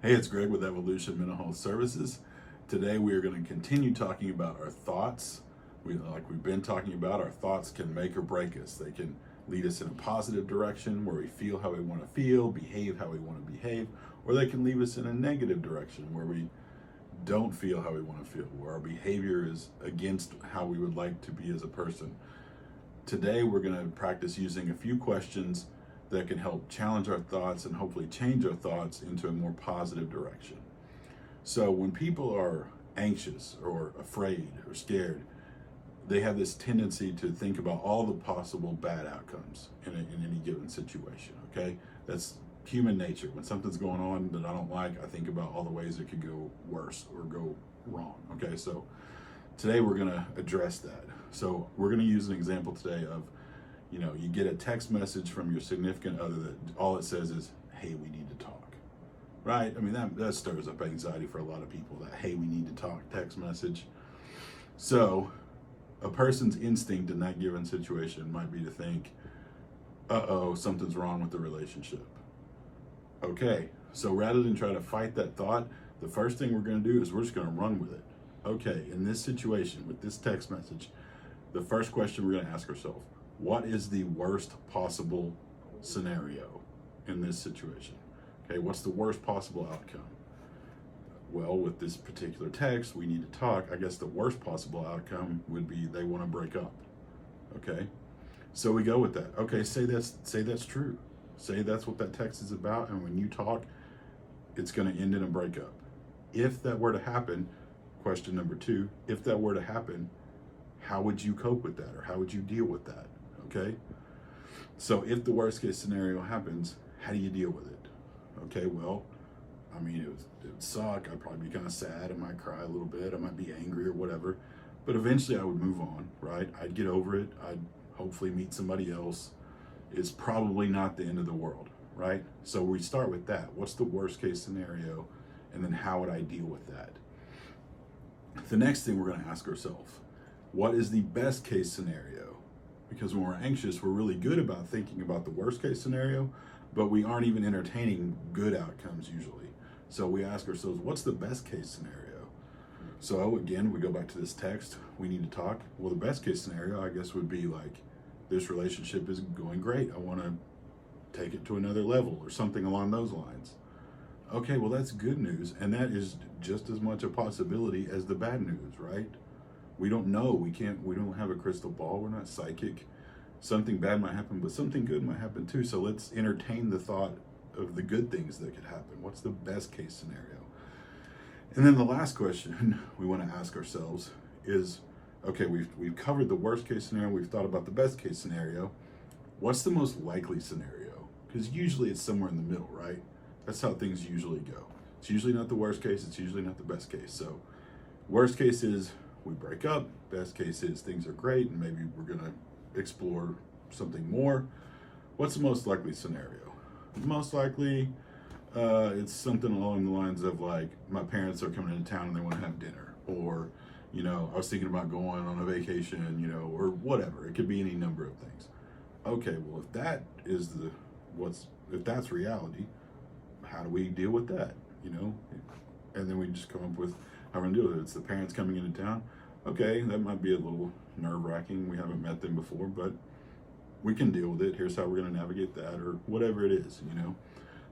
Hey, it's Greg with Evolution Mental Health Services. Today we are going to continue talking about our thoughts. Like we've been talking about, our thoughts can make or break us. They can lead us in a positive direction where we feel how we want to feel, behave how we want to behave, or they can leave us in a negative direction where we don't feel how we want to feel, where our behavior is against how we would like to be as a person. Today we're going to practice using a few questions that can help challenge our thoughts and hopefully change our thoughts into a more positive direction. So when people are anxious or afraid or scared, they have this tendency to think about all the possible bad outcomes in any given situation, okay? That's human nature. When something's going on that I don't like, I think about all the ways it could go worse or go wrong, okay? So today we're gonna address that. So we're gonna use an example today of, you get a text message from your significant other that all it says is, hey, we need to talk, right? I mean, that stirs up anxiety for a lot of people, that, hey, we need to talk text message. So a person's instinct in that given situation might be to think, uh-oh, something's wrong with the relationship. Okay, so rather than try to fight that thought, the first thing we're gonna do is we're just gonna run with it. Okay, in this situation, with this text message, the first question we're gonna ask ourselves, what is the worst possible scenario in this situation? Okay, what's the worst possible outcome? Well, with this particular text, we need to talk. I guess the worst possible outcome would be they want to break up. Okay, so we go with that. Okay, say that's true. Say that's what that text is about, and when you talk, it's going to end in a breakup. If that were to happen, question number two, if that were to happen, how would you cope with that, or how would you deal with that? Okay, so if the worst case scenario happens, how do you deal with it? Okay, well, I mean, it would suck. I'd probably be kind of sad. I might cry a little bit. I might be angry or whatever. But eventually I would move on, right? I'd get over it. I'd hopefully meet somebody else. It's probably not the end of the world, right? So we start with that. What's the worst case scenario? And then how would I deal with that? The next thing we're going to ask ourselves, what is the best case scenario? Because when we're anxious, we're really good about thinking about the worst case scenario, but we aren't even entertaining good outcomes usually. So we ask ourselves, what's the best case scenario? So again, we go back to this text, we need to talk. Well, the best case scenario, I guess, would be like, this relationship is going great. I want to take it to another level or something along those lines. Okay, well, that's good news. And that is just as much a possibility as the bad news, right? We don't know. We don't have a crystal ball. We're not psychic. Something bad might happen, but something good might happen too. So let's entertain the thought of the good things that could happen. What's the best case scenario? And then the last question we want to ask ourselves is, okay, we've covered the worst case scenario. We've thought about the best case scenario. What's the most likely scenario? Because usually it's somewhere in the middle, right? That's how things usually go. It's usually not the worst case. It's usually not the best case. So worst case is we break up. Best case is things are great and maybe we're going to explore something more. What's the most likely scenario? Most likely, it's something along the lines of like, my parents are coming into town and they want to have dinner, or, I was thinking about going on a vacation, or whatever. It could be any number of things. Okay, well, if that is if that's reality, how do we deal with that? And then we just come up with how we're gonna do it. It's the parents coming into town. Okay, that might be a little nerve-wracking. We haven't met them before, but we can deal with it. Here's how we're going to navigate that, or whatever it is,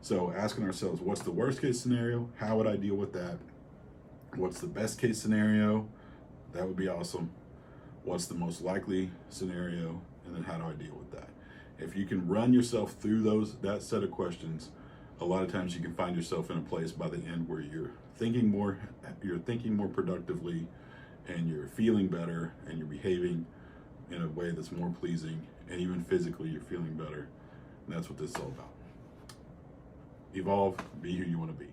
So asking ourselves, what's the worst case scenario? How would I deal with that? What's the best case scenario? That would be awesome. What's the most likely scenario? And then how do I deal with that? If you can run yourself through that set of questions, a lot of times you can find yourself in a place by the end where you're thinking more productively, and you're feeling better, and you're behaving in a way that's more pleasing, and even physically you're feeling better. And that's what this is all about. Evolve, be who you want to be.